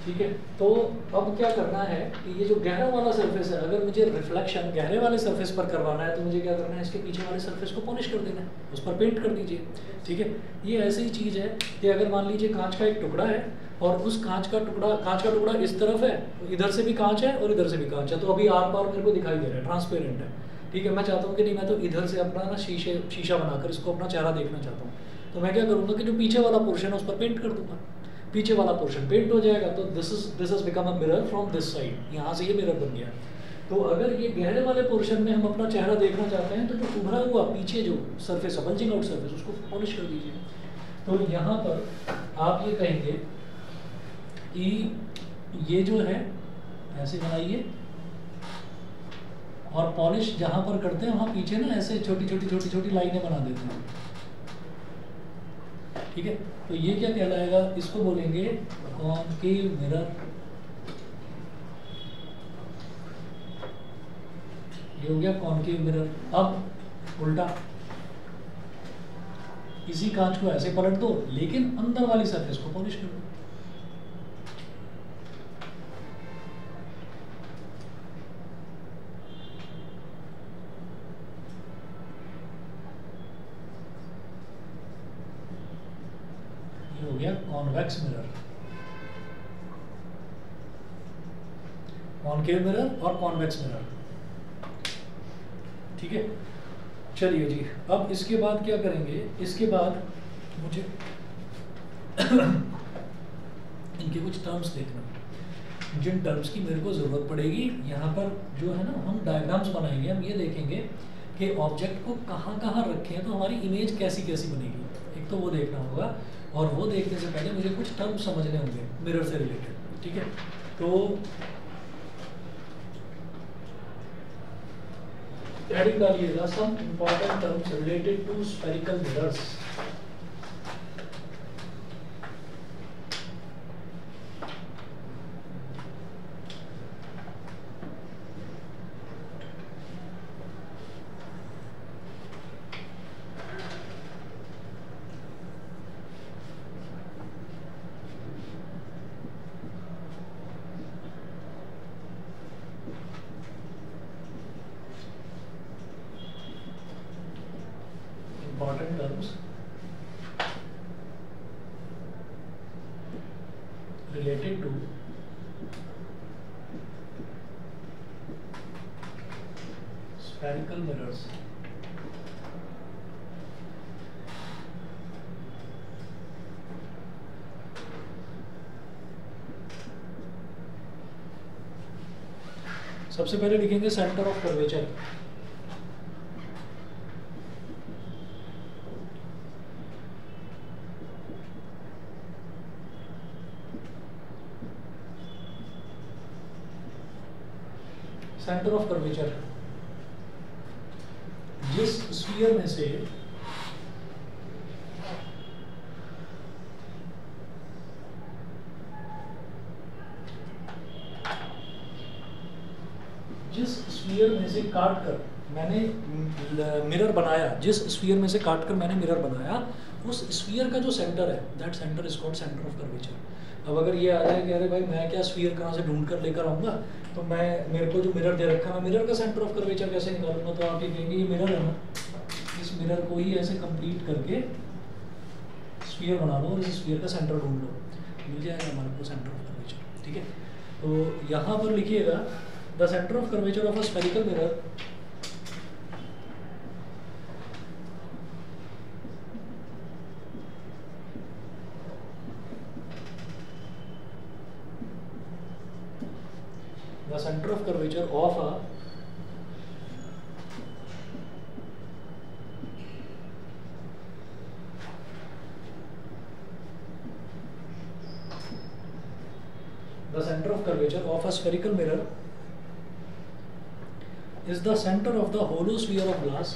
ठीक है, तो अब क्या करना है कि ये जो गहरा वाला सरफेस है, अगर मुझे रिफ्लेक्शन गहरे वाले सरफेस पर करवाना है तो मुझे क्या करना है, इसके पीछे वाले सरफेस को पॉलिश कर देना है, उस पर पेंट कर दीजिए। ठीक है, ये ऐसी ही चीज़ है कि अगर मान लीजिए कांच का एक टुकड़ा है और उस कांच का टुकड़ा इस तरफ है, इधर से भी कांच है और इधर से भी कांच है, तो अभी आर पार मेरे को दिखाई दे रहा है, ट्रांसपेरेंट है। ठीक है, मैं चाहता हूँ कि नहीं, मैं तो इधर से अपना ना शीशा बनाकर इसको अपना चेहरा देखना चाहता हूँ, तो मैं क्या करूँगा कि जो पीछे वाला पोर्शन है उस पर पेंट कर दूंगा, पीछे वाला पोर्शन पेंट हो जाएगा, तो this is become a mirror from this side, यहाँ से ये मिरर बन गया। तो अगर ये गहरे वाले पोर्शन में हम अपना चेहरा देखना चाहते हैं तो जो उभरा हुआ पीछे जो सरफेस है, बल्जिंग आउट सरफेस, उसको पॉलिश कर दीजिए। तो यहाँ पर आप ये कहेंगे कि ये जो है ऐसे बनाइए, और पॉलिश जहाँ पर करते हैं वहाँ पीछे ना ऐसे छोटी छोटी लाइनें बना देते हैं। ठीक है, तो ये क्या कहलाएगा, इसको बोलेंगे कॉनकेव मिरर। ये हो गया कॉनकेव मिरर। अब उल्टा, इसी कांच को ऐसे पलट दो लेकिन अंदर वाली सरफेस को पॉलिश कर दो। ये हो गया कॉन्वेक्स मिरर, कॉनकेव मिरर और कॉन्वेक्स मिरर। ठीक है, चलिए जी, अब इसके बाद क्या करेंगे, इसके बाद मुझे इनके कुछ टर्म्स देखना, जिन टर्म्स की मेरे को ज़रूरत पड़ेगी। यहाँ पर जो है ना, हम डायग्राम्स बनाएंगे, हम ये देखेंगे कि ऑब्जेक्ट को कहाँ कहाँ रखें तो हमारी इमेज कैसी कैसी बनेगी, एक तो वो देखना होगा, और वो देखने से पहले मुझे कुछ टर्म्स समझने होंगे मिरर से रिलेटेड। ठीक है, तो हेडिंग डालिएगा some important terms related to spherical mirrors. Important terms related to spherical mirrors। सबसे पहले लिखेंगे centre of curvature. Centre of curvature, जिस स्फीयर में से काट कर मैंने मिरर बनाया, जिस स्फीयर में से काट कर मैंने मिरर बनाया, उस स्फीयर का जो सेंटर है, that centre is called centre of curvature. अब अगर ये आ जाए कि अरे भाई मैं क्या स्फीयर कहाँ से ढूंढ कर लेकर आऊँगा, तो मेरे को जो मिरर दे रखा है, मैं मिरर का सेंटर ऑफ कर्वेचर कैसे निकालूंगा, तो आप ये कहेंगे ये मिरर है ना, इस मिरर को ही ऐसे कंप्लीट करके स्फीयर बना लो और इस स्फीयर का सेंटर ढूंढ लो, मिल जाएगा हमारे को सेंटर ऑफ कर्वेचर। ठीक है, तो यहाँ पर लिखिएगा the centre of curvature of a spherical mirror the center of curvature of a spherical mirror is the center of the hollow sphere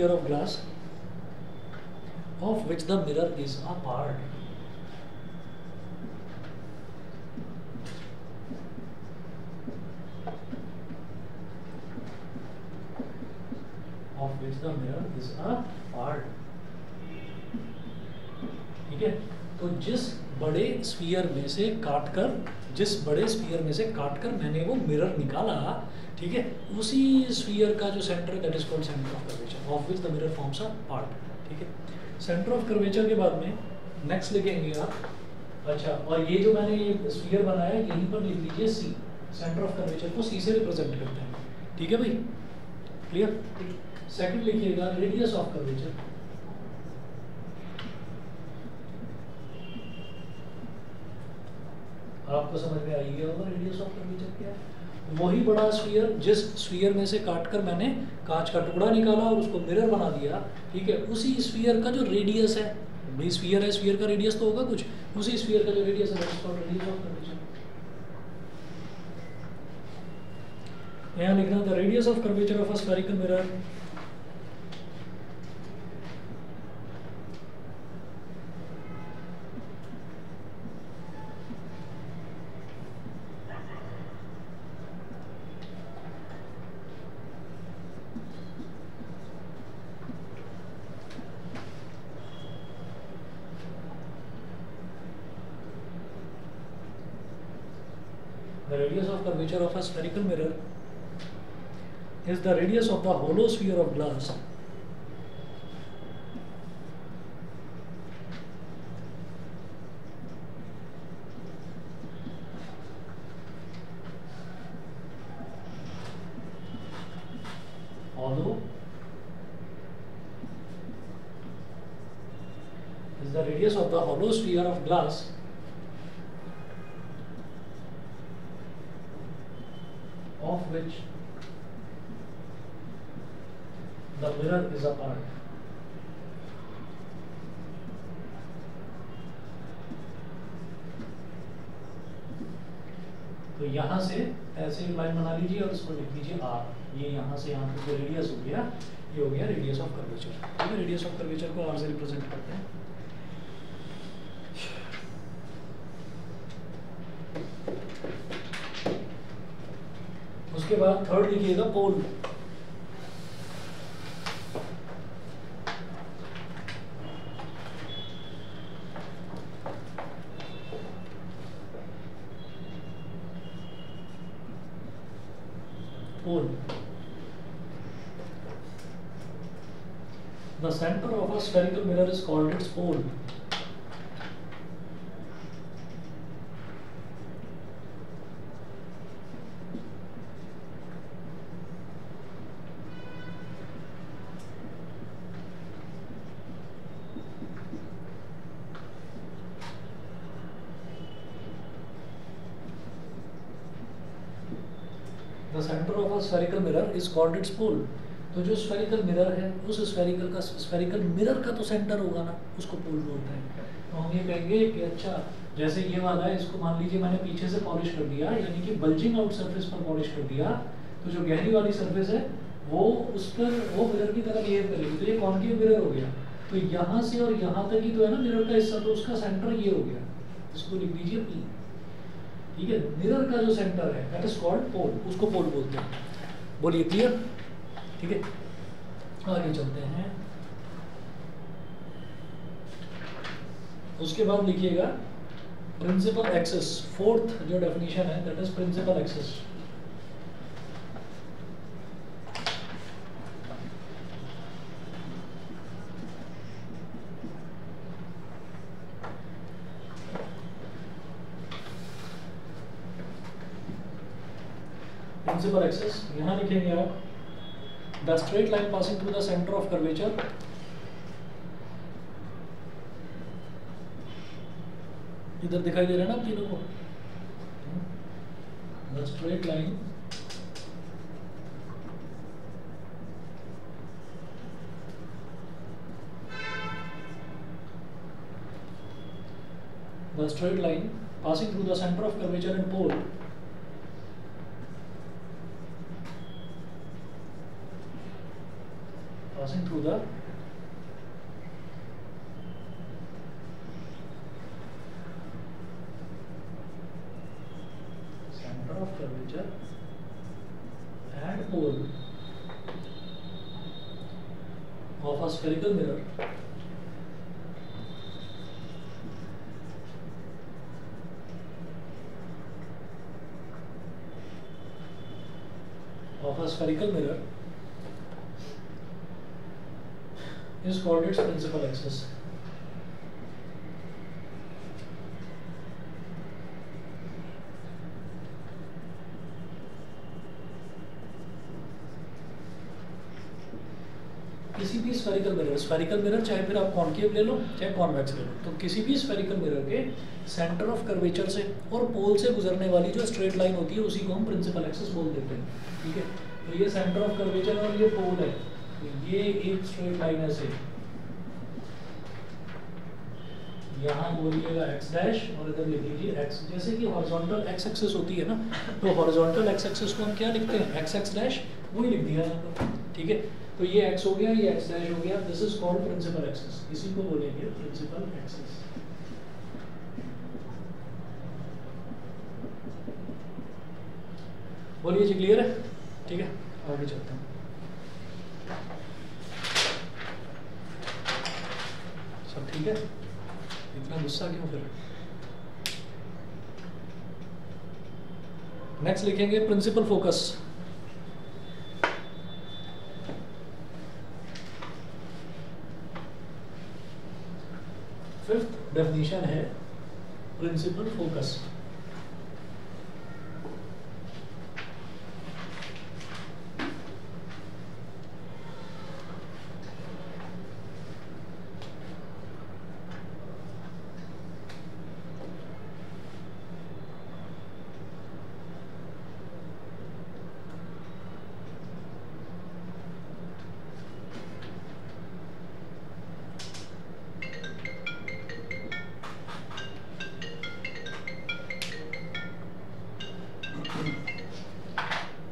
of glass of which the mirror is a part. Of which the mirror is a part. ठीक है, तो जिस बड़े sphere में से काटकर मैंने वो मिरर निकाला, ठीक है, उसी स्फीयर का जो centre, that is called centre of curvature, of which the mirror forms a part. ठीक है, सेंटर ऑफ कर्वेचर के बाद में नेक्स्ट लिखेंगे आप. अच्छा, और ये जो मैंने ये स्फीयर बनाया यहीं पर लिख लीजिए सी. सेंटर ऑफ कर्वेचर को सी से रिप्रेजेंट करते हैं. ठीक है भाई, क्लियर. सेकंड लिखिएगा रेडियस ऑफ कर्वेचर. आपको समझ में आई गया होगा रेडियस ऑफ कर्वेचर क्या है. वही बड़ा स्फीयर, जिस स्फीयर में से काटकर मैंने कांच का टुकड़ा निकाला और उसको मिरर बना दिया, ठीक है, उसी स्फीयर का जो रेडियस है, भाई स्फीयर है, स्फीयर का रेडियस तो होगा कुछ, उसी स्फीयर का जो रेडियस है that is called radius of curvature. यहाँ लिखना the radius of curvature of a spherical mirror The radius of curvature of a spherical mirror is the radius of the hollow sphere of glass hollow is the radius of the hollow sphere of glass of which the mirror is a part. तो यहाँ से ऐसे line बना लीजिए और इसको लिख लीजिए आर. ये यहाँ से यहाँ तक जो रेडियस हो गया, ये हो गया रेडियस ऑफ कर्वेचर. ठीक है, रेडियस ऑफ कर्वेचर को आर से रिप्रेजेंट करते हैं. उसके बाद थर्ड लिखिएगा पोल. पोल, the center of a spherical mirror is called its pole. The center of a spherical mirror is called its pole. तो जो स्फेरिकल मिरर है, उस स्फेरिकल मिरर का तो सेंटर होगा ना, उसको पोल बोलते हैं. तो हम ये कहेंगे कि अच्छा, जैसे ये वाला है, इसको मान लीजिए मैंने पीछे से पॉलिश कर दिया, यानी कि बल्जिंग आउट सरफेस पर पॉलिश कर दिया, तो जो गहरी वाली सरफेस है वो उस पर वो मिरर की तरह बिहेव करेगी. तो ये कॉन्केव मिरर हो गया. तो यहाँ से और यहाँ तक ही तो है ना मिरर का हिस्सा, तो उसका सेंटर ये हो गया. इसको लिख दीजिए पी. ठीक है, मिरर का जो सेंटर है दैट इज कॉल्ड पोल, उसको पोल बोलते हैं. बोलिए क्लियर. ठीक है, आगे चलते हैं. उसके बाद लिखिएगा प्रिंसिपल एक्सिस. फोर्थ जो डेफिनेशन है that is principal axis. Principal axis यहाँ लिखेंगे आप the straight line passing through the center of curvature इधर दिखाई दे रहा है ना आप तीनों को. the straight line passing through the center of curvature and pole passing through the a spherical mirror is called its principal axis. किसी भी स्फेरिकल मिरर चाहे फिर आप कॉनकेव ले लो चाहे कॉन्वेक्स ले लो, तो किसी भी स्फेरिकल मिरर के सेंटर ऑफ कर्वेचर से और पोल से गुजरने वाली जो स्ट्रेट लाइन होती है उसी को हम प्रिंसिपल एक्सिस बोल देते हैं। ठीक है, तो ये सेंटर ऑफ कर्वेचर और ये पोल है, तो ये एक स्ट्रेट लाइन है से यहाँ बोलिएगा x डैश और इधर लिख लीजिए x। जैसे कि हॉरिजॉन्टल x एक्सिस होती है ना, तो हॉरिजॉन्टल x एक्सिस को हम क्या लिखते हैं, x डैश, वही लिख दिया यहाँ पर। ठीक है, तो ये x हो गया, ये x डैश हो गया, this is called principal axis, इसी को बोलेंगे प्रिंसिपल एक्सिस। बोलिए जी, क्लियर है? ठीक है, आगे चलते हैं। सब ठीक है? इतना गुस्सा क्यों फिर? नेक्स्ट लिखेंगे प्रिंसिपल फोकस। फिफ्थ डेफिनेशन है प्रिंसिपल फोकस।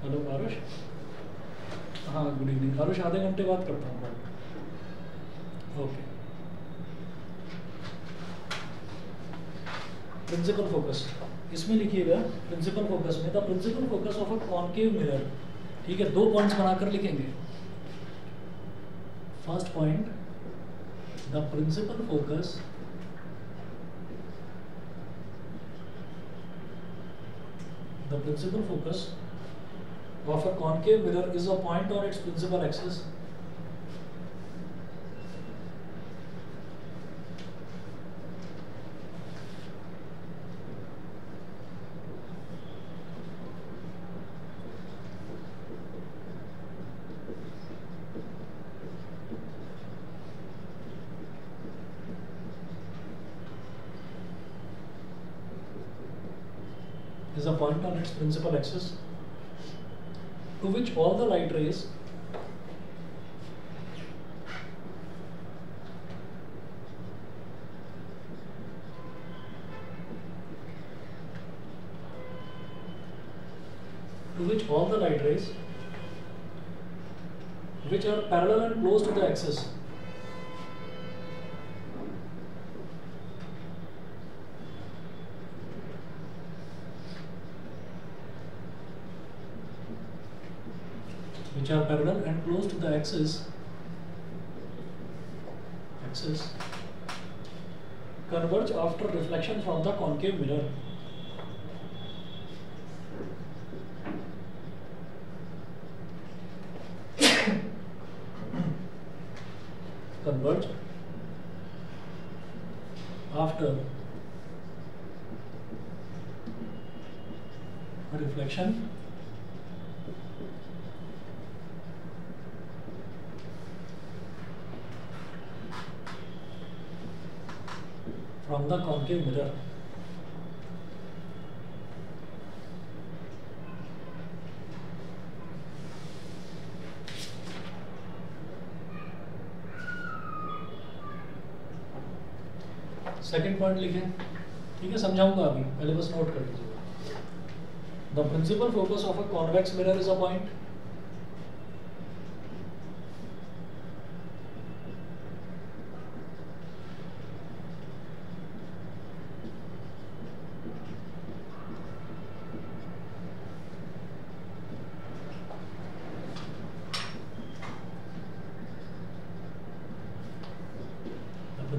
हेलो आरुष, हाँ गुड इवनिंग आरुष, आधे घंटे बाद करता हूँ कॉल। ओके, प्रिंसिपल फोकस इसमें लिखिएगा, प्रिंसिपल फोकस में the principal focus of a concave mirror. ठीक है, दो पॉइंट्स बनाकर लिखेंगे। First point, the principal focus of a concave mirror is a point on its principal axis to which all the light rays which are parallel and close to the axis converge after reflection from the concave mirror. Converge after reflection from the concave mirror. Second point लिखें, ठीक है, समझाऊंगा अभी, पहले बस note कर लीजिएगा। The principal focus of a convex mirror is a point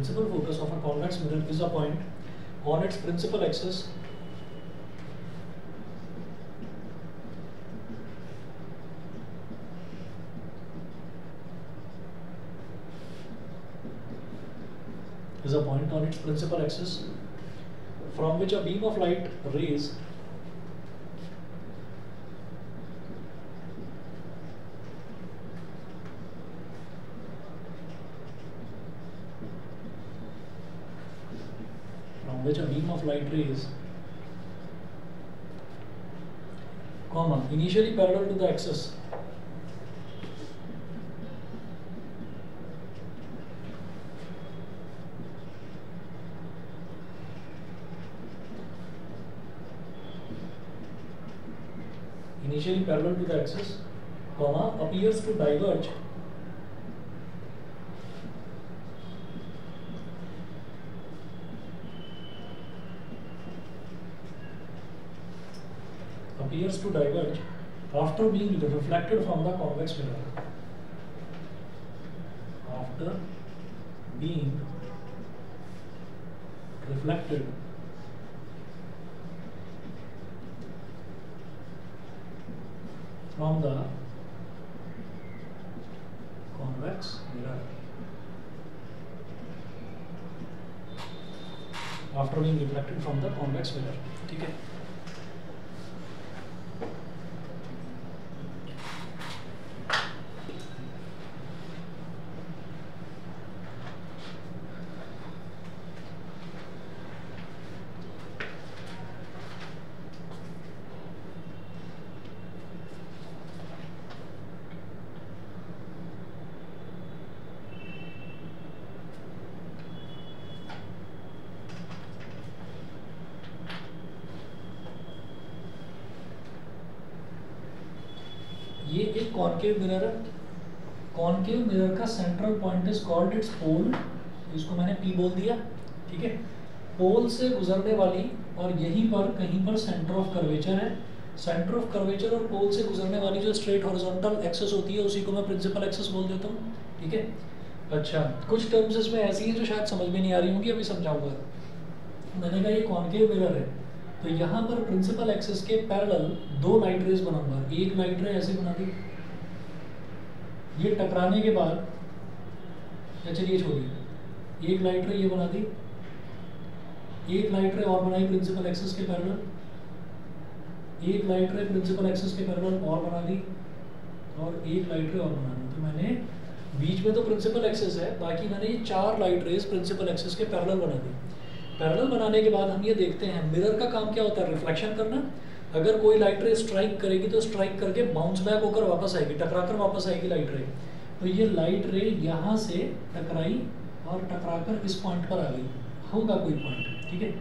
principal focus of a convex mirror is a point on its principal axis from which a beam of light rays initially parallel to the axis appears to diverge after being reflected from the convex mirror. After being reflected from the convex mirror. After being reflected from the convex mirror. ठीक है. ये एक concave mirror है. Concave mirror का central point is called its pole. इसको मैंने P बोल दिया. ठीक है. पोल से गुजरने वाली और यहीं पर कहीं पर सेंटर ऑफ कर्वेचर है. सेंटर ऑफ कर्वेचर और पोल से गुजरने वाली जो स्ट्रेट हॉरिजॉन्टल एक्सिस होती है उसी को मैं प्रिंसिपल एक्सिस बोल देता हूँ. ठीक है. अच्छा, कुछ टर्म्स इसमें ऐसी हैं जो शायद समझ में नहीं आ रही होंगी, अभी समझाऊंगा. मैंने कहा ये कॉनकेव मिरर है तो यहाँ पर प्रिंसिपल एक्सिस के पैरेलल दो लाइट रेज बनाऊंगा. एक लाइट रे ऐसे बना दी, ये टकराने के बाद, या चलिए छोड़िए, एक लाइट रे ये बना दी, एक लाइट रे और बनाई प्रिंसिपल एक्सिस के पैरेलल, एक लाइट रे प्रिंसिपल एक्सिस के पैरेलल और बना दी, और एक लाइट रे और बना दी. तो मैंने बीच में तो प्रिंसिपल एक्सिस है, बाकी मैंने ये चार लाइट रेज प्रिंसिपल एक्सिस के पैरेलल बना दी. पैरेलल बनाने के बाद हम ये देखते हैं मिरर का काम क्या होता है, रिफ्लेक्शन करना. अगर कोई लाइट रे स्ट्राइक करेगी तो स्ट्राइक करके बाउंस बैक होकर वापस आएगी, टकराकर वापस आएगी लाइट रे. तो ये लाइट रे यहाँ से टकराई और टकराकर इस पॉइंट पर आ गई, होगा कोई पॉइंट. ठीक है.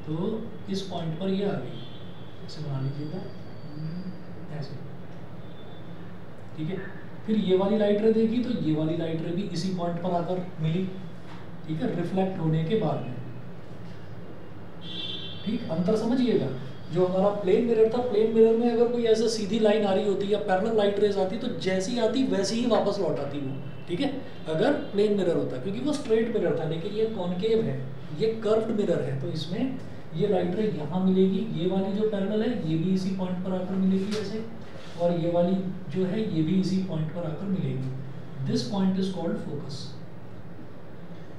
तो इस पॉइंट पर ये आ गई, ऐसे बना लीजिएगा, ऐसे. ठीक है. फिर ये वाली लाइट रे देखी तो ये वाली लाइट रे भी इसी पॉइंट पर आकर मिली. ठीक है. रिफ्लेक्ट होने के बाद में. ठीक, अंतर समझिएगा. जो हमारा प्लेन मिरर था, प्लेन मिरर में अगर कोई ऐसे सीधी लाइन आ रही होती या पैरेलल लाइट रेज आती तो जैसी आती वैसी ही वापस लौट आती वो. ठीक है. अगर प्लेन मिरर होता, क्योंकि वो स्ट्रेट मिरर था, लेकिन ये कॉनकेव है, ये कर्व्ड मिरर है, तो इसमें ये लाइट रे यहाँ मिलेगी, ये वाली जो पैरेलल है ये भी इसी पॉइंट पर आकर मिलेगी ऐसे, और ये वाली जो है ये भी इसी पॉइंट पर आकर मिलेगी. This point is called focus.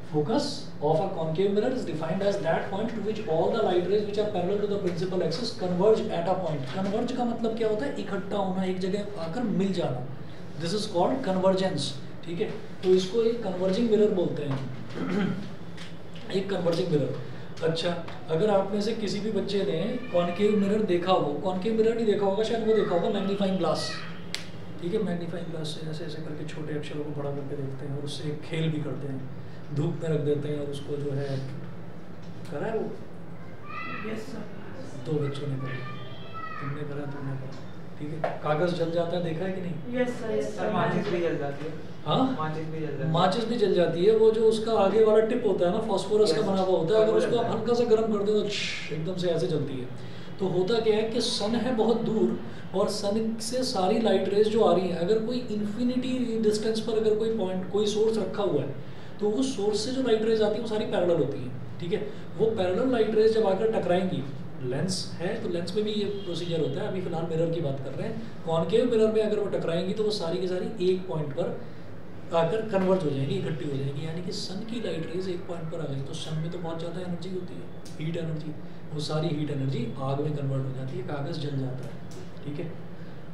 Focus of a concave mirror is defined as that point to which all the light rays which are parallel to the principal axis converge at a point. Converge का मतलब क्या होता है, इकट्ठा होना, एक जगह आकर मिल जाना. This is called convergence. ठीक है. तो इसको एक converging mirror बोलते हैं. एक converging mirror. अच्छा, अगर आप में से किसी भी बच्चे ने कॉनकेव मिरर देखा हो, कॉनकेव मिरर नहीं देखा होगा शायद, वो देखा होगा मैग्नीफाइंग ग्लास. ठीक है. मैग्नीफाइंग ग्लास से ऐसे ऐसे करके छोटे अक्षरों को बड़ा करके देखते हैं और उससे खेल भी करते हैं, धूप में रख देते हैं और उसको जो है करा है वो. Yes sir. दो बच्चों ने करा, तुमने करा, तुमने करा. ठीक है. कागज जल जाता है, देखा है कि नहीं? Yes sir. Yes sir. माचिस भी जल जाती है. हाँ, माचिस भी जल जाती है. माचिस भी जल जाती है. वो जो उसका आगे वाला टिप होता है ना, फास्फोरस का बना हुआ होता है, अगर उसको आप हल्का सा गर्म कर दो तो एकदम से ऐसे जलती है. तो होता क्या है कि सन है बहुत दूर और सन से सारी लाइट रेज जो आ रही है, अगर कोई इन्फिनिटी डिस्टेंस पर अगर कोई पॉइंट, कोई सोर्स रखा हुआ है तो उस सोर्स से जो लाइट रेज आती है वो सारी पैरेलल होती है, ठीक है। वो पैरेलल लाइट रेज जब आकर टकराएंगी, लेंस है तो लेंस में भी ये प्रोसीजर होता है, अभी फिलहाल मिरर की बात कर रहे हैं, कॉनकेव मिरर में अगर वो टकराएंगी तो वो सारी की सारी एक पॉइंट पर आकर कन्वर्ट हो जाएंगी, इकट्ठी हो जाएंगी। यानी कि सन की लाइट रेज एक पॉइंट पर आ गई तो सन में तो बहुत ज़्यादा एनर्जी होती है, हीट एनर्जी, वो सारी हीट एनर्जी आग में कन्वर्ट हो जाती है, कागज़ जल जाता है, ठीक है।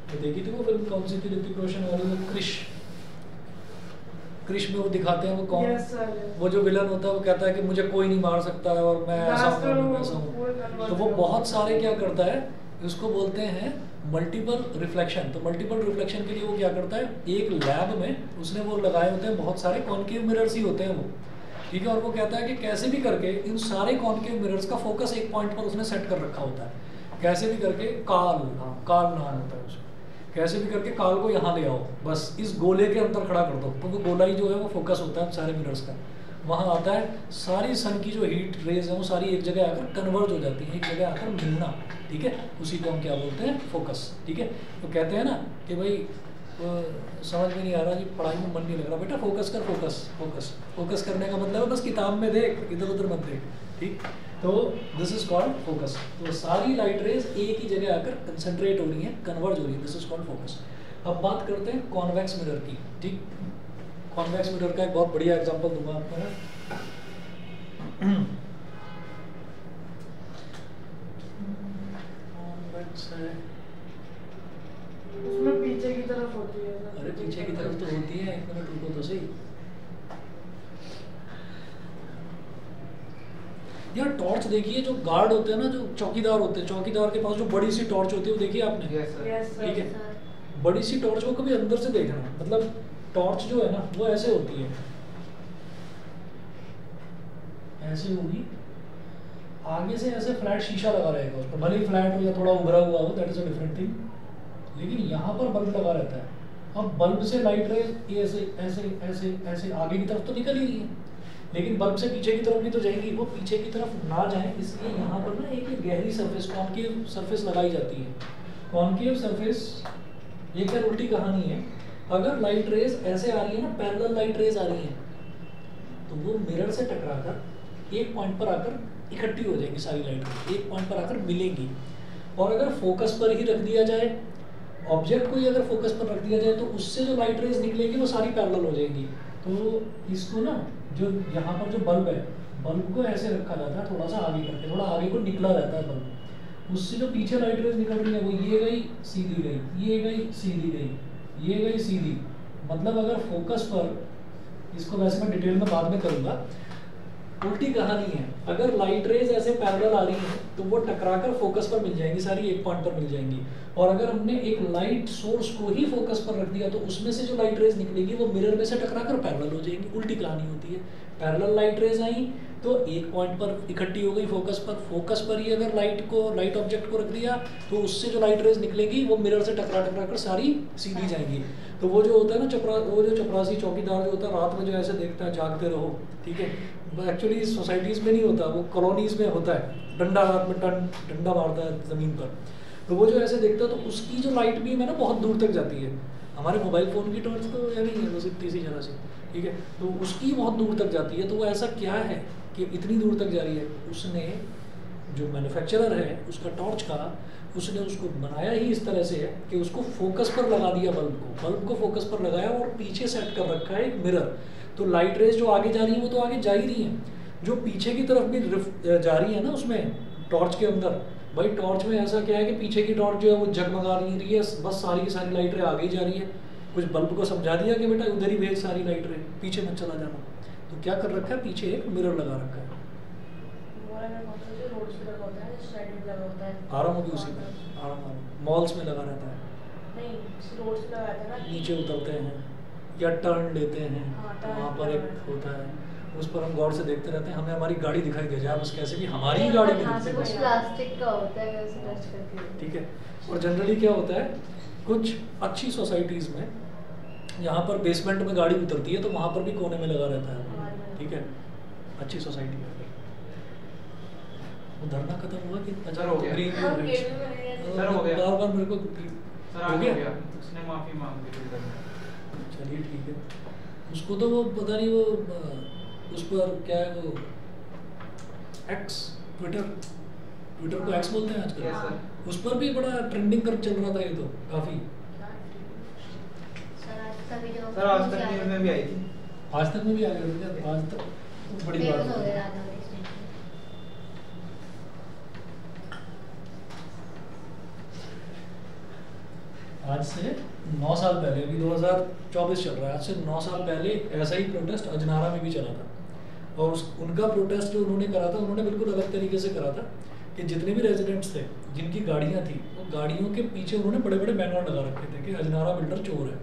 तो देखी थी वो फिल्म कौन सी थी ऋतिक रोशन वाली, वो क्रिश में वो दिखाते हैं वो कौन, वो जो विलन होता है वो कहता है कि मुझे कोई नहीं मार सकता है और मैं ऐसा हूँ वैसा हूँ। तो वो बहुत सारे क्या करता है, उसको बोलते हैं मल्टीपल रिफ्लेक्शन। तो मल्टीपल रिफ्लेक्शन के लिए वो क्या करता है, एक लैब में उसने वो लगाए होते हैं बहुत सारे कॉनकेव मिरर्स ही होते हैं वो, ठीक है। और वो कहता है कि कैसे भी करके इन सारे कॉनकेव मिरर्स का फोकस एक पॉइंट पर उसने सेट कर रखा होता है, कैसे भी करके काल नाम होता है उसको, कैसे भी करके काल को यहाँ ले आओ, बस इस गोले के अंदर खड़ा कर दो, तो वो गोला ही जो है वो फोकस होता है सारे मिरर्स का, वहाँ आता है, सारी सन की जो हीट रेज है वो सारी एक जगह आकर कन्वर्ट हो जाती है, एक जगह आकर मिलना, ठीक है। उसी को हम क्या बोलते हैं, फोकस, ठीक है। तो कहते हैं ना कि भाई समझ में नहीं आ रहा जी, पढ़ाई में मन नहीं लग रहा, बेटा फोकस कर, फोकस करने का मतलब है बस किताब में देख, इधर उधर मत देख, ठीक। तो दिस इज कॉल्ड फोकस। तो सारी लाइट रेज एक ही जगह आकर कंसंट्रेट हो रही है, कन्वर्ट हो रही है, दिस इज कॉल्ड फोकस। अब बात करते हैं कॉन्वेक्स मिरर की, ठीक। कॉन्वेक्स मिरर का एक बहुत बढ़िया एग्जांपल दूंगा आपको मैं। कॉन्वेक्स है, उसमें पीछे की तरफ होती है। अरे पीछे की तरफ तो होती है, एक मिनट रुको तो सही यार। टॉर्च देखिए, जो गार्ड होते हैं ना, जो चौकीदार होते हैं, चौकीदार के पास जो बड़ी सी टॉर्च होती है वो देखिए आपने, ठीक है। बड़ी सी टॉर्च वो कभी अंदर से देखना, मतलब टॉर्च जो है ना वो ऐसे होती है, ऐसे होगी, आगे से ऐसे फ्लैट शीशा लगा रहेगा उस पर, भले ही फ्लैट हो या थोड़ा उभरा हुआ हो, that is a different thing, लेकिन यहाँ पर बल्ब लगा रहता है। अब बल्ब से लाइट रेज ऐसे ऐसे ऐसे ऐसे आगे की तरफ तो निकल ही रही है, लेकिन बल्ब से पीछे की तरफ भी तो जाएंगी, वो पीछे की तरफ ना जाए इसलिए यहाँ पर ना एक गहरी सरफेस, कॉनकेव सरफेस लगाई जाती है। कॉनकेव सरफेस, ये क्या उल्टी कहानी है, अगर लाइट रेज ऐसे आ रही है ना, पैरेलल लाइट रेज आ रही है, तो वो मिरर से टकराकर एक पॉइंट पर आकर इकट्ठी हो जाएंगी सारी लाइट रेज, एक पॉइंट पर आकर मिलेंगी। और अगर फोकस पर ही रख दिया जाए, ऑब्जेक्ट को ही अगर फोकस पर रख दिया जाए, तो उससे जो लाइट रेज निकलेगी वो सारी पैरेलल हो जाएंगी। तो इसको ना, जो यहाँ पर जो बल्ब है, बल्ब को ऐसे रखा जाता है थोड़ा सा आगे करके, थोड़ा आगे को निकला रहता है बल्ब, उससे जो पीछे लाइट रेज निकल रही है वो ये गई सीधी गई, ये गई सीधी गई, ये गई सीधी। मतलब अगर फोकस पर, इसको वैसे मैं डिटेल में बाद में करूँगा, उल्टी कहानी है, अगर लाइट रेज ऐसे पैरेलल आ रही है तो वो टकराकर फोकस पर मिल जाएंगी, सारी एक पॉइंट पर मिल जाएंगी। और अगर हमने एक लाइट सोर्स को ही फोकस पर रख दिया तो उसमें से जो लाइट रेज निकलेगी वो मिरर में से टकराकर पैरेलल हो जाएंगी, उल्टी कहानी होती है। पैरेलल लाइट रेज आई तो एक पॉइंट पर इकट्ठी हो गई फोकस पर, फोकस पर ही अगर लाइट ऑब्जेक्ट को रख दिया तो उससे जो लाइट रेज निकलेगी वो मिरर से टकरा कर सारी सीधी जाएंगी। तो वो जो होता है ना वो जो चपरासी चौकीदार जो होता है, रात में जो ऐसे देखता है जागते रहो, ठीक है, एक्चुअली सोसाइटीज़ में नहीं होता, वो कॉलोनीज़ में होता है, डंडा हाथ में डंडा मारता है ज़मीन पर, तो वो जो ऐसे देखता है तो उसकी जो लाइट बीम है ना बहुत दूर तक जाती है। हमारे मोबाइल फ़ोन की टॉर्च तो या नहीं है, बस इतनी सी जरा सी, ठीक है, तो उसकी बहुत दूर तक जाती है। तो वो ऐसा क्या है कि इतनी दूर तक जा रही है, उसने जो मैन्युफैक्चरर है उसका टॉर्च का, उसने उसको बनाया ही इस तरह से है कि उसको फोकस पर लगा दिया, बल्ब को फोकस पर लगाया और पीछे सेट कर रखा है एक मिरर। तो लाइट रेज जो आगे जा रही है वो तो आगे जा ही रही है, जो पीछे की तरफ भी जा रही है ना उसमें टॉर्च के अंदर, भाई टॉर्च में ऐसा क्या है कि पीछे की टॉर्च जो है वो जगमगा नहीं रही है, बस सारी की सारी लाइट रे आगे ही जा रही है। कुछ बल्ब को समझा दिया कि बेटा उधर ही भेज सारी लाइट रे, पीछे मत चला जाना। तो क्या कर रखा है, पीछे एक मिरर लगा रखा है, आराम होगी उसी में, आराम मॉल्स में लगा रहता है, नीचे उतरते हैं या टर्न लेते हैं, वहाँ पर एक होता है, उस पर हम गौर से देखते रहते हैं, हमें हमारी गाड़ी दिखाई दे जाए बस, कैसे भी हमारी ही गाड़ी दिखती है, प्लास्टिक का होता है वैसे टच करके, ठीक है। और जनरली क्या होता है, कुछ अच्छी सोसाइटीज़ में यहाँ पर बेसमेंट में गाड़ी उतरती है तो वहाँ पर भी कोने में लगा रहता है, ठीक है, अच्छी सोसाइटी में। वो धरना खत्म हुआ कि सर हो गया, सर हो गया, बार मेरे को सर हो गया, उसने माफी मांग ली, चलिए ठीक है। उसको तो वो पता नहीं वो उस पर क्या है वो एक्स ट्विटर को एक्स बोलते हैं आजकल, उस पर भी बड़ा ट्रेंडिंग कर चल रहा था ये तो काफी। सर आज तक न्यूज़ में भी आई थी। आज तक में भी आ गया, आज तक बड़ी बात है। आज से 9 साल पहले, अभी 2024 चल रहा है, आज से 9 साल पहले ऐसा ही प्रोटेस्ट अजनारा में भी चला था। और उनका प्रोटेस्ट जो उन्होंने करा था, उन्होंने बिल्कुल अलग तरीके से करा था कि जितने भी रेजिडेंट्स थे जिनकी गाड़ियाँ थी, वो गाड़ियों के पीछे उन्होंने बड़े बड़े बैनर लगा रखे थे कि अजनारा बिल्डर चोर है।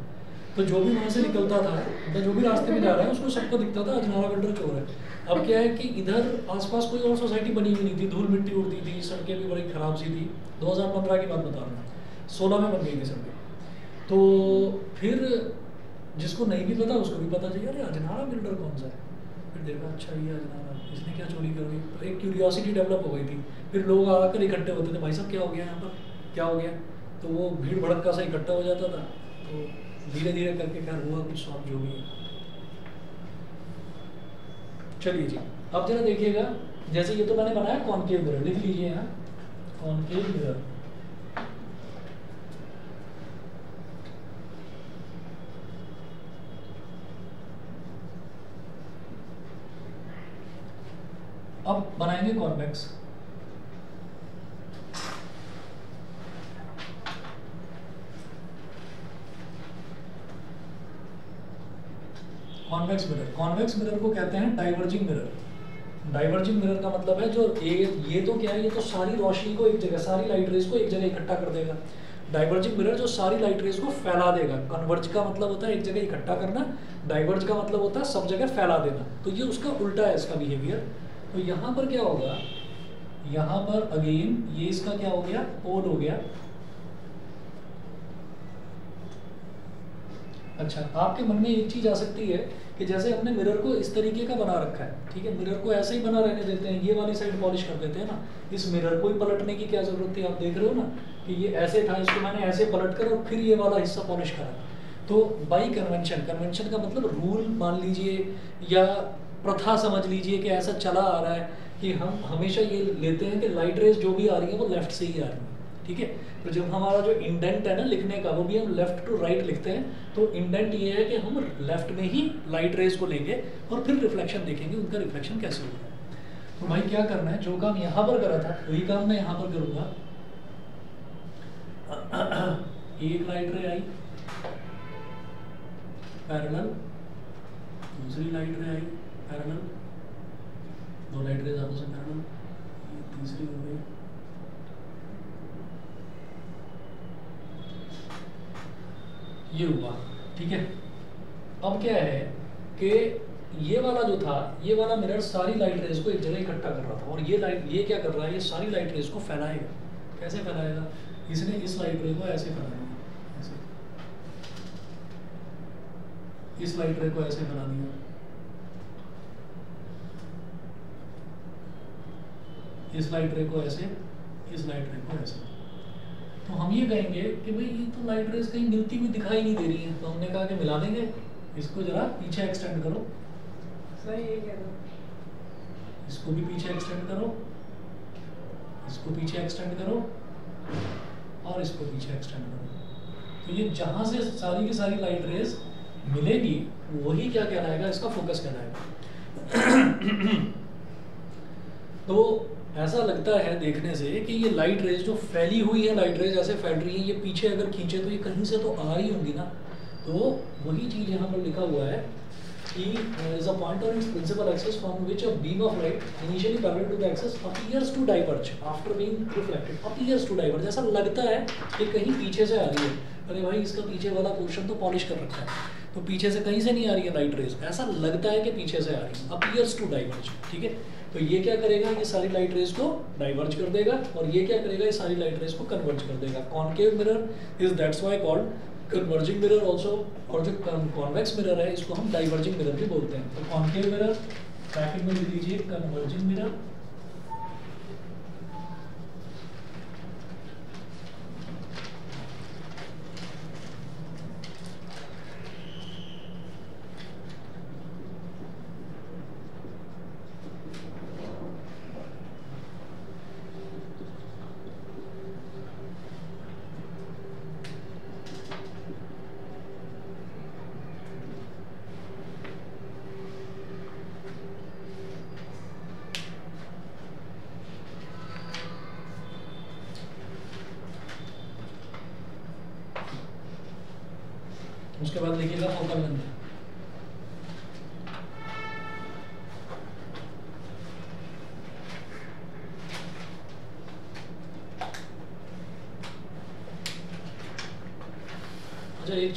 तो जो भी वहाँ से निकलता था, मतलब जो भी रास्ते में जा रहा है, उसको सबको दिखता था अजनारा बिल्डर चोर है। अब क्या है कि इधर आसपास कोई और सोसाइटी बनी हुई नहीं थी, धूल मिट्टी उड़ती थी, सड़कें भी बड़ी ख़राब सी थी। 2015 की बात बता रहा हूँ, 16 में बन गई थी सड़कें। तो फिर जिसको नहीं भी पता उसको भी पता चाहिए, अरे अजनारा बिल्डर कौन सा है। फिर देखा अच्छा ये अजनारा, इसने क्या चोरी कर दी। तो एक क्यूरियोसिटी डेवलप हो गई थी। फिर लोग आकर इकट्ठे होते थे, भाई साहब क्या हो गया यहाँ पर, क्या हो गया। तो वो भीड़ भड़का सा इकट्ठा हो जाता था। तो धीरे धीरे करके क्या हुआ कुछ सॉल्व जो भी है। चलिए जी, अब जरा देखिएगा, जैसे ये तो मैंने बनाया कॉनकेव मिरर, लिख लीजिए यहाँ कॉनकेव मिरर। अब बनाएंगे कॉन्वेक्स। कॉन्वेक्स मिरर को कहते हैं डाइवर्जिंग मिरर। डाइवर्जिंग मिरर का मतलब है जो ये तो क्या है, ये तो सारी रोशनी को एक जगह, सारी लाइट रेज को एक जगह इकट्ठा कर देगा। डाइवर्जिंग मिरर जो सारी लाइट रेज को फैला देगा। कन्वर्ज का मतलब होता है एक जगह इकट्ठा करना, डाइवर्ज का मतलब होता है सब जगह फैला देना। तो ये उसका उल्टा है इसका बिहेवियर। तो यहाँ पर क्या होगा, यहाँ पर अगेन ये इसका क्या हो गया, पोल हो गया। अच्छा, आपके मन में एक चीज आ सकती है कि जैसे हमने मिरर को इस तरीके का बना रखा है, ठीक है, मिरर को ऐसे ही बना रहने देते हैं, ये वाली साइड पॉलिश कर देते हैं ना, इस मिरर को ही पलटने की क्या जरूरत थी। आप देख रहे हो ना कि ये ऐसे था, इसको मैंने ऐसे पलट कर और फिर ये वाला हिस्सा पॉलिश करा। तो बाई कन्वेंशन, कन्वेंशन का मतलब रूल मान लीजिए या प्रथा समझ लीजिए कि ऐसा चला आ रहा है कि हम हमेशा ये लेते हैं कि लाइट रेज जो भी आ रही है वो लेफ्ट से ही आ रही है, ठीक है। तो जब हमारा जो इंडेंट है ना लिखने का, वो भी हम लेफ्ट टू राइट लिखते हैं। तो इंडेंट ये है कि हम लेफ्ट में ही लाइट रेज को लेंगे और फिर रिफ्लेक्शन देखेंगे उनका रिफ्लेक्शन कैसे होगा। तो भाई क्या करना है, जो काम यहाँ पर करा था वही काम मैं यहाँ पर करूँगा। एक लाइट रे आई पैरेलल, दूसरी लाइट रे आई पैरेलल, दो लाइट रेज आपस में पैरेलल, तीसरी हो गई। ये हुआ, ठीक है। अब क्या है कि ये वाला जो था, ये वाला मिरर सारी लाइट रेज को एक जगह इकट्ठा कर रहा था, और ये क्या कर रहा है, ये सारी लाइट रेज को फैलाएगा। कैसे फैलाएगा, इसने इस लाइट रे को ऐसे फैलाएगा, ऐसे इस लाइट रे को ऐसे फैला दिया, इस लाइट रे को ऐसे, इस लाइट रे को ऐसे। तो हम ये कहेंगे कि भाई ये तो लाइट रेज कहीं मिलती हुई दिखाई नहीं दे रही है। तो हमने कहा कि मिला देंगे, इसको जरा पीछे एक्सटेंड करो, सही है कह दो, इसको भी पीछे एक्सटेंड करो, इसको पीछे एक्सटेंड करो और इसको पीछे एक्सटेंड करो। तो ये जहां से सारी की सारी लाइट रेज मिलेगी वही क्या कहलाएगा, इसका फोकस कहलाएगा। तो ऐसा लगता है देखने से कि ये लाइट रेज जो फैली हुई है, लाइट रेज ऐसे फैल रही है, ये पीछे अगर खींचे तो ये कहीं से तो आ रही होंगी ना। तो वही चीज यहाँ पर लिखा हुआ है कि is a point on its principal axis from which a beam of light initially parallel to the axis appears to diverge after being reflected, appears to diverge। ऐसा लगता है कि कहीं पीछे से आ रही है। अरे भाई इसका पीछे वाला पोर्शन तो पॉलिश कर रखा है, तो पीछे से कहीं से नहीं आ रही है लाइट रेज, ऐसा लगता है कि पीछे से आ रही है, appears to diverge, ठीक है। तो ये क्या करेगा, ये सारी लाइट रेज को डाइवर्ज कर देगा, और ये क्या करेगा, ये सारी लाइट रेज को कन्वर्ज कर देगा। Concave mirror is that's why called converging mirror also, और जो कॉन्वेक्स मिरर है इसको हम डाइवर्जिंग मिरर भी बोलते हैं। तो कॉनकेव मिरर ब्रैकेट में लिख लीजिए कन्वर्जिंग मिरर, उसके बाद लिखिएगा फोकल लेंथ। अच्छा एक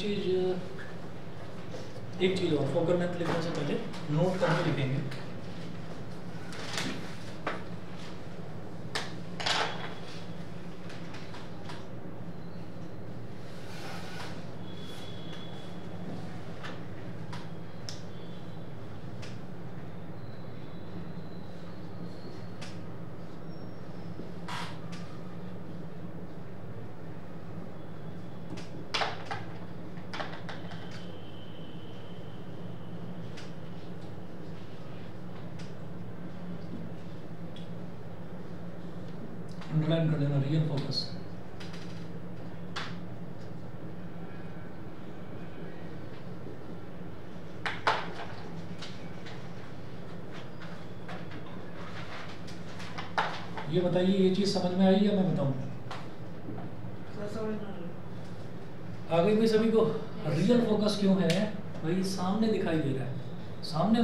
चीज़ और, फोकल लेंथ लिखने से पहले नोट करके लिखेंगे। अंडरलाइन कर देना रियल फोकस। ये बताइए ये चीज समझ में आई या मैं बताऊं? आ गई भाई सभी को? रियल फोकस क्यों है भाई? सामने दिखाई दे रहा है, सामने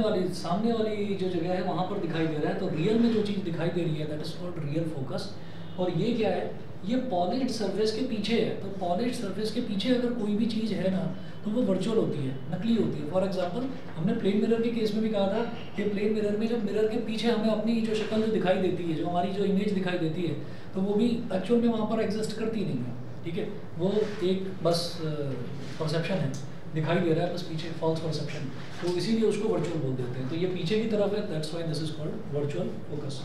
वाली जो जगह है वहां पर दिखाई दे रहा है, तो रियल में जो चीज दिखाई दे रही है that is called real focus. और ये क्या है? ये पॉलिश्ड सरफेस के पीछे है। तो पॉलिश्ड सरफेस के पीछे अगर कोई भी चीज़ है ना तो वो वर्चुअल होती है, नकली होती है। फॉर एग्जांपल हमने प्लेन मिरर के केस में भी कहा था कि प्लेन मिरर में जब मिरर के पीछे हमें अपनी जो शक्ल जो दिखाई देती है, जो हमारी जो इमेज दिखाई देती है, तो वो भी एक्चुअल में वहाँ पर एग्जिस्ट करती नहीं है। ठीक है, वो एक बस परसेप्शन है, दिखाई दे रहा है बस पीछे, फॉल्स परसेप्शन। तो इसीलिए उसको वर्चुअल बोल देते हैं। तो ये पीछे की तरफ है, that's why this is called virtual focus.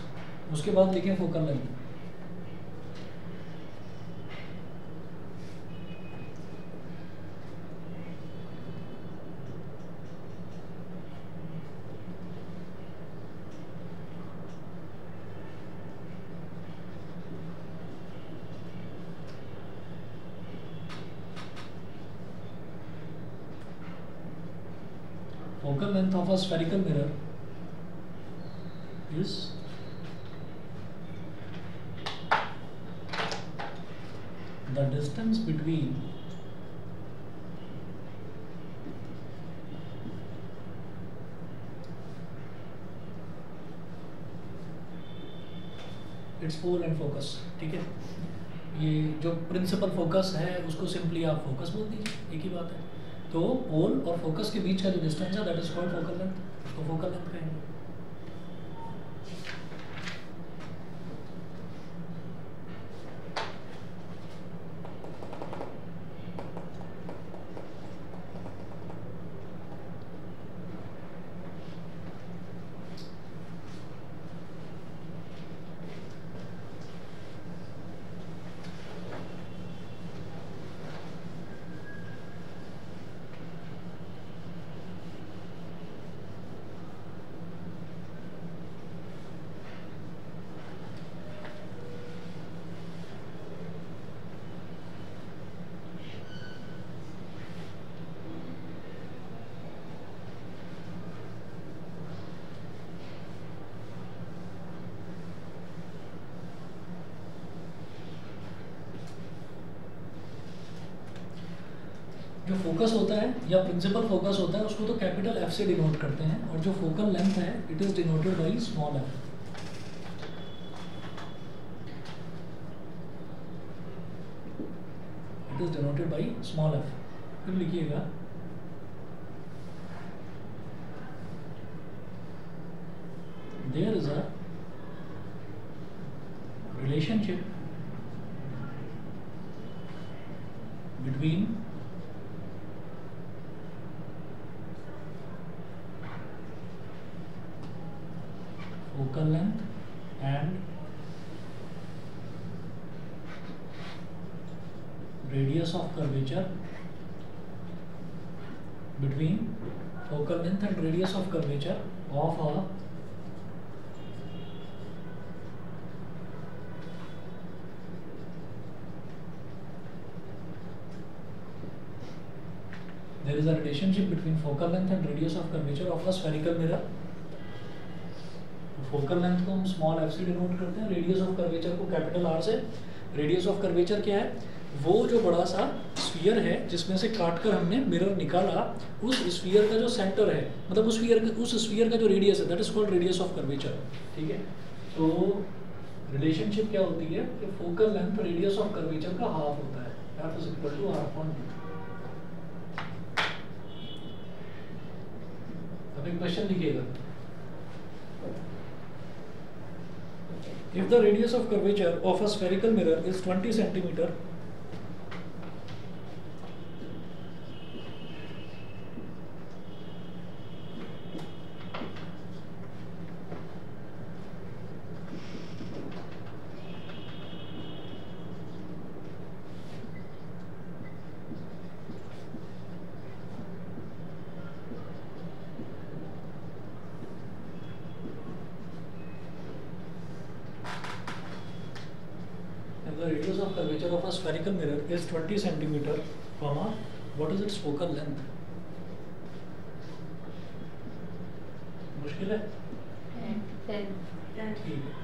उसके बाद लिखें focal length. Focal length of a spherical mirror is the distance between its pole and focus। ठीक है, ये जो प्रिंसिपल फोकस है उसको सिंपली आप फोकस बोल दीजिए, एक ही बात है। तो पोल और फोकस के बीच का जो डिस्टेंस है that is called focal length, उसको फोकल लेंथ कहेंगे। जो फोकस होता है या प्रिंसिपल फोकस होता है उसको तो कैपिटल एफ से डिनोट करते हैं, और जो फोकल लेंथ है it is denoted by small f. It is denoted by small f. फिर लिखिएगा there is a relationship between focal length and radius of curvature, between focal length and radius of curvature of a there is a relationship between focal length and radius of curvature of a spherical mirror। Focal length को हम small F से denote करते हैं, radius of curvature को capital R से। Radius of curvature क्या है? वो जो बड़ा सा स्फीयर है जिसमें से काटकर हमने मिरर निकाला, उस स्फीयर का जो सेंटर है, मतलब उस स्फीयर का जो रेडियस है, that is called radius of curvature. ठीक है, तो रिलेशनशिप क्या होती है कि focal length radius of curvature का हाफ होता है, f is equal to r upon d। अब एक क्वेश्चन लिखिएगा, if the radius of curvature of a spherical mirror is 20 centimeter, the radius of curvature of a spherical mirror is 20 centimeter, comma, what is its focal length? मुश्किल है? 10. ठीक है।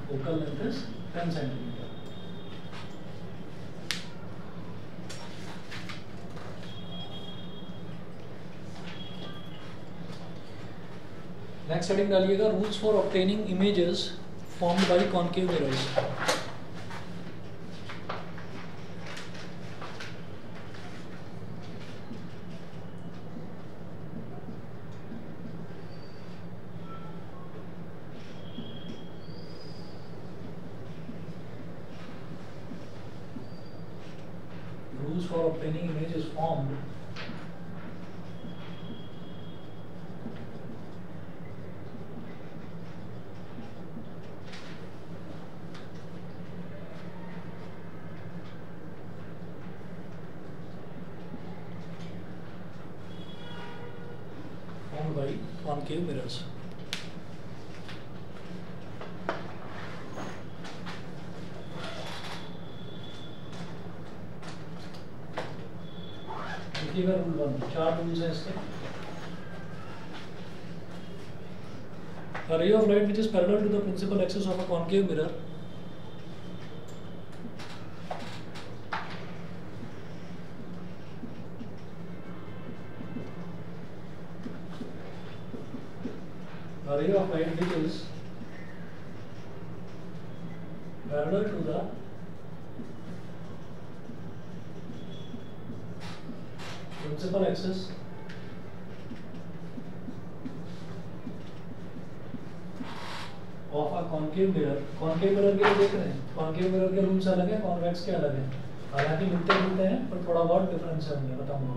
Focal length is 10 centimeter. Next heading डालिएगा, rules for obtaining images formed by concave mirrors. Rules for obtaining images formed by concave mirrors. देखिएगा rule 1, 4 rules हैं इसके। A ray of light which is parallel to the principal axis of a concave mirror parallel to the principal axis of a concave mirror। concave mirror के लिए देख रहे हैं, concave mirror के rules अलग हैं, convex के अलग हैं, हालांकि मिलते जुलते हैं पर थोड़ा बहुत डिफरेंस है उनमें, बताऊंगा।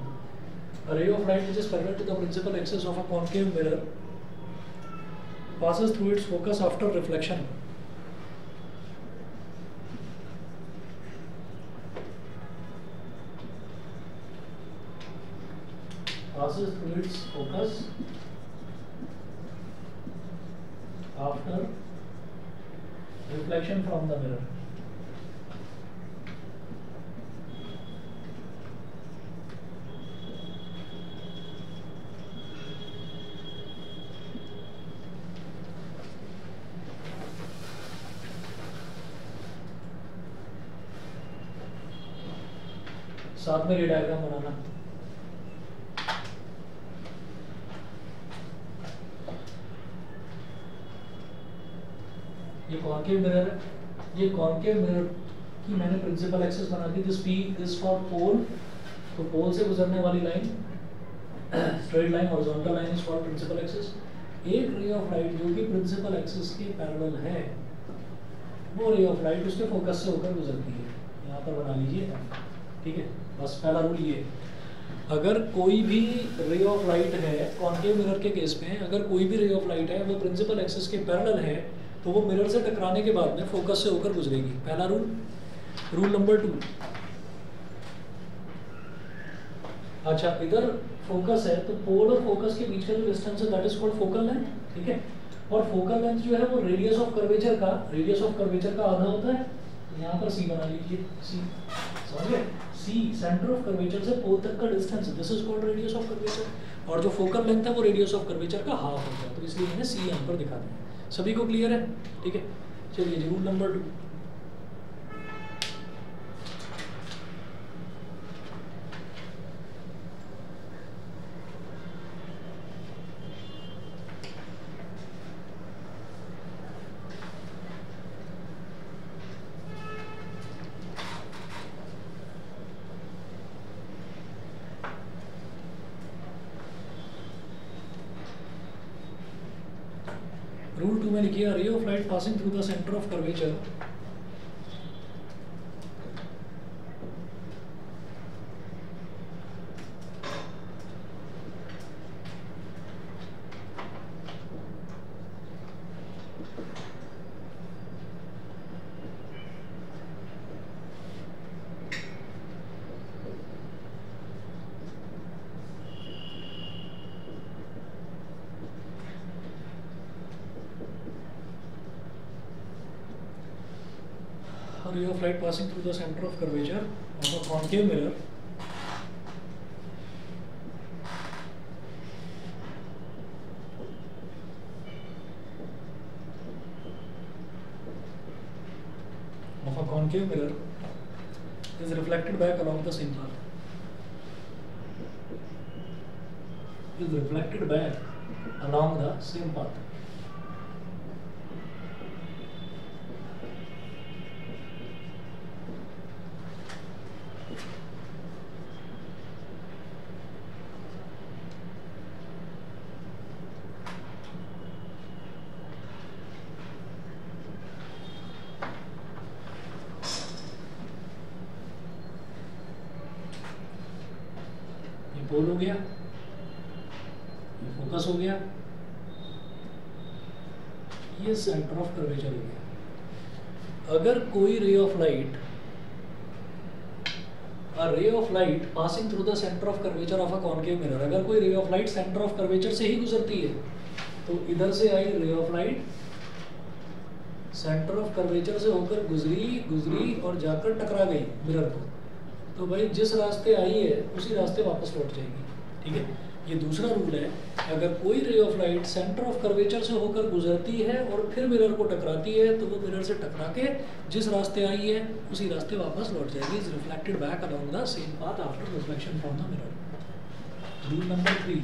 A ray of light which is parallel to the principal axis of a concave mirror passes through its focus after reflection. Passes through its focus after reflection from the mirror. साथ में रे diagram बनाना। ये concave mirror है, ये concave mirror की मैंने principal axis बना दी, this P is for pole, तो पोल से गुजरने वाली line straight line, horizontal line is for principal axis. एक रे ऑफ लाइट जो कि प्रिंसिपल एक्सिस के पैरेलल है, वो रे ऑफ लाइट उसके फोकस से होकर गुजरती है। यहाँ पर बना लीजिए, ठीक है। बस पहला रूल ये, अगर कोई भी रे ऑफ लाइट है कॉन्केव मिरर के केस में, अगर कोई भी रे ऑफ लाइट है वो प्रिंसिपल एक्सिस के पैरेलल है, तो वो मिरर से टकराने के बाद में फोकस से होकर गुजरेगी। पहला रूल। रूल नंबर 2, अच्छा इधर फोकस है तो पोल और फोकस के बीच का जो डिस्टेंस है that is called focal length, ठीक है। और फोकल लेंथ जो है वो रेडियस ऑफ कर्वेचर का आधा होता है। यहाँ पर सी बना लीजिए, सी समझ गए, सी सेंटर ऑफ कर्वेचर से पोल तक का distance, this is called radius of curvature. और जो फोकल लेंथ है वो रेडियस ऑफ कर्वेचर का हाफ होता है, तो इसलिए मैंने सी यहाँ पर दिखा दिया। सभी को क्लियर है? ठीक है, चलिए जी रूल नंबर 2। रूल 2 में लिखिए, रे of light passing through the centre of curvature ray of light passing through the center of curvature of a concave mirror is reflected back along the same path. Is reflected back along the same path. पोल हो गया, ये focus हो गया, ये centre of curvature हो गया। अगर कोई ray of light passing through the centre of curvature of a concave mirror, अगर कोई ray of light centre of curvature से ही गुजरती है, तो इधर से आई ray of light centre of curvature से होकर गुजरी और जाकर टकरा गई मिरर को, तो भाई जिस रास्ते आई है उसी रास्ते वापस लौट जाएगी। ठीक है, ये दूसरा रूल है। अगर कोई ray of light centre of curvature से होकर गुजरती है और फिर मिरर को टकराती है, तो वो मिरर से टकरा के जिस रास्ते आई है उसी रास्ते वापस लौट जाएगी। Is reflected back along the same path after reflection from the mirror. Rule number 3।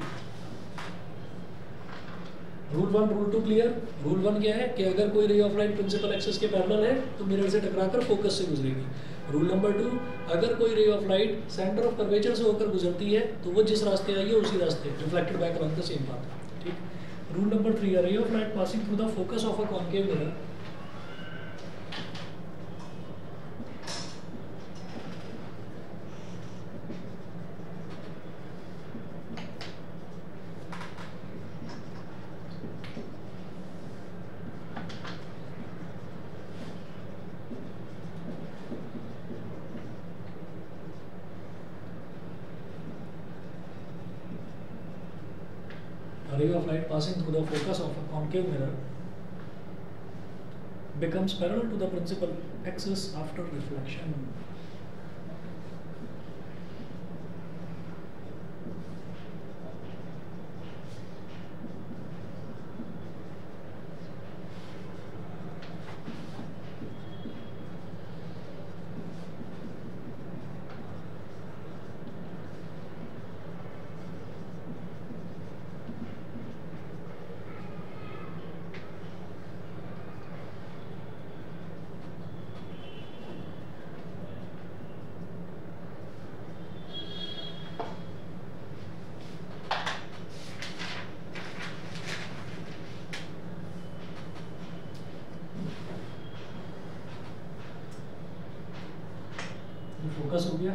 Rule 1 rule 2 clear. Rule 1 क्या है कि अगर कोई ray of light principal axis के पैरेलल है तो मिरर से टकराकर फोकस से गुजरेगी। रूल नंबर 2, अगर कोई ray of light centre of curvature से होकर गुजरती है तो वो जिस रास्ते आई है उसी रास्ते reflected back along the same path. ठीक। Rule number 3, ray of light passing through the focus of a concave mirror ray of light passing through the focus of a concave mirror becomes parallel to the principal axis after reflection. Focus हो गया,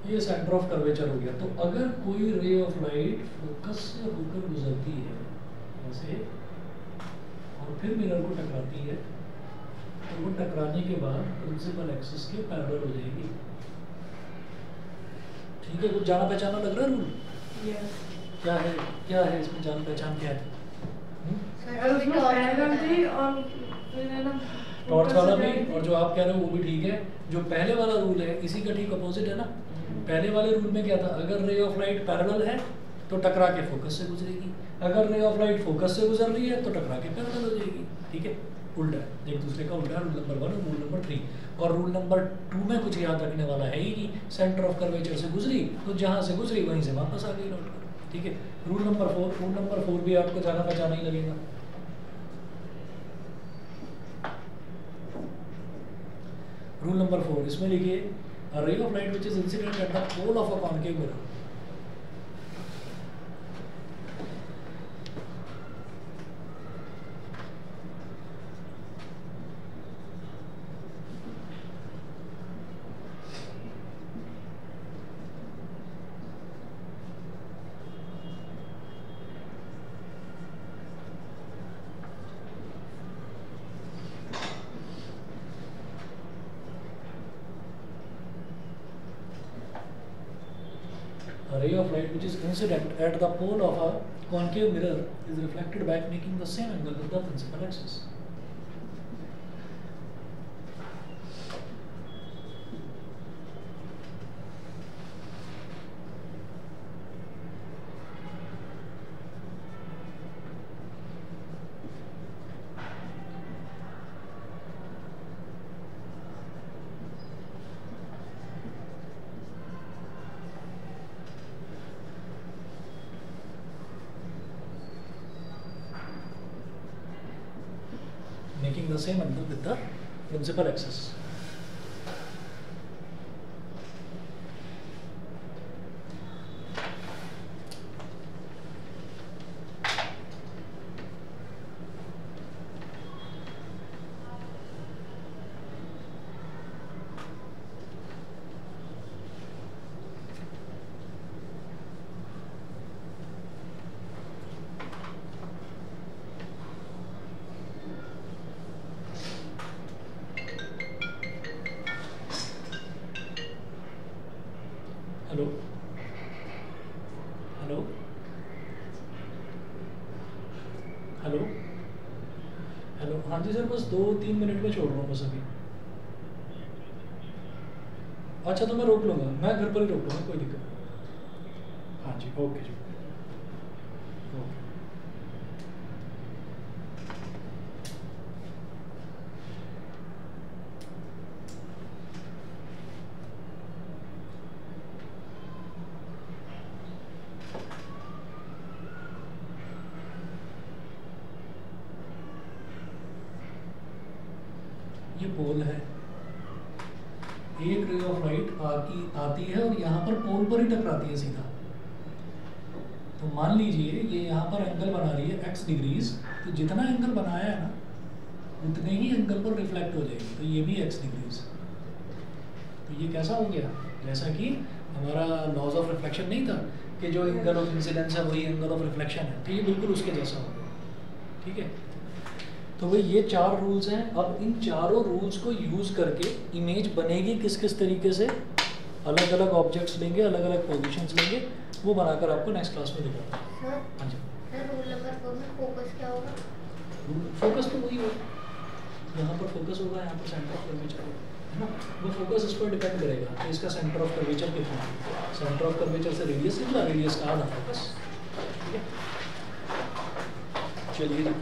ये centre of curvature हो गया। तो अगर कोई ray of light focus से होकर गुजरती है ऐसे और फिर मिरर को टकराती है, तो वो टकराने के बाद प्रिंसिपल एक्सिस के पैरेलल हो जाएगी। ठीक है, कुछ जाना पहचाना लग रहा है रूल? क्या है इसमें जान पहचान क्या है? और उसमें पैरेलल थी और फिर है ना टॉर्च वाला भी, और जो आप कह रहे हो वो भी ठीक है। जो पहले वाला रूल है इसी का ठीक अपोजिट है ना। पहले वाले रूल में क्या था, अगर रे ऑफ लाइट पैरेलल है तो टकरा के फोकस से गुजरेगी, अगर रे ऑफ लाइट फोकस से गुजर रही है तो टकरा के पैरेलल हो जाएगी। ठीक है, उल्टा है, एक दूसरे का उल्टा है रूल नंबर 1 और रूल नंबर 3। और रूल नंबर 2 में कुछ याद रखने वाला है ही नहीं, सेंटर ऑफ कर्वेचर से गुजरी तो जहाँ से गुजरी वहीं से वापस आ गई लौट कर। ठीक है, रूल नंबर 4 भी आपको जाना पहचाना ही लगेगा। रूल नंबर 4 इसमें लिखिए, a ray of light which is incident at the pole of a concave mirror A ray of light which is incident at the pole of a concave mirror is reflected back, making the same angle with the principal axis. Making the same angle with the principal axis. Hello hello hello hello, हाँ जी sir, बस 2-3 minute में छोड़ रहा हूँ बस अभी। अच्छा तो मैं रोक लूँगा, मैं घर पर ही रोक लूँगा, कोई दिक्कत नहीं। हाँ जी, ओके जी, ओके। ये पोल है, एक रे ऑफ लाइट आती है और यहाँ पर पोल पर ही टकराती है सीधा। तो मान लीजिए ये यहाँ पर एंगल बना रही है x डिग्रीज, तो जितना एंगल बनाया है ना उतने ही एंगल पर रिफ्लेक्ट हो जाएगी, तो ये भी x डिग्रीज। तो ये कैसा हो गया, जैसा कि हमारा लॉज ऑफ रिफ्लेक्शन नहीं था कि जो एंगल ऑफ इंसिडेंस है वही एंगल ऑफ रिफ्लेक्शन है, तो ये बिल्कुल उसके जैसा हो गया। ठीक है, तो भाई ये 4 रूल्स हैं। अब इन चारों रूल्स को यूज़ करके इमेज बनेगी किस किस तरीके से, अलग अलग ऑब्जेक्ट्स लेंगे, अलग अलग पोजीशंस लेंगे, वो बनाकर आपको नेक्स्ट क्लास में दिखाऊंगा। हाँ जी सर, रूल नंबर 4 में फोकस क्या होगा? फोकस तो वही होगा, यहाँ पर फोकस होगा, यहाँ पर सेंटर ऑफ कर्वेचर होगा, है ना। वो फोकस इस पर डिपेंड करेगा कि इसका सेंटर ऑफ कर्वेचर कितना है। सेंटर ऑफ कर्वेचर से रेडियस कितना, रेडियस का आधा फोकस। ठीक है, चलिए।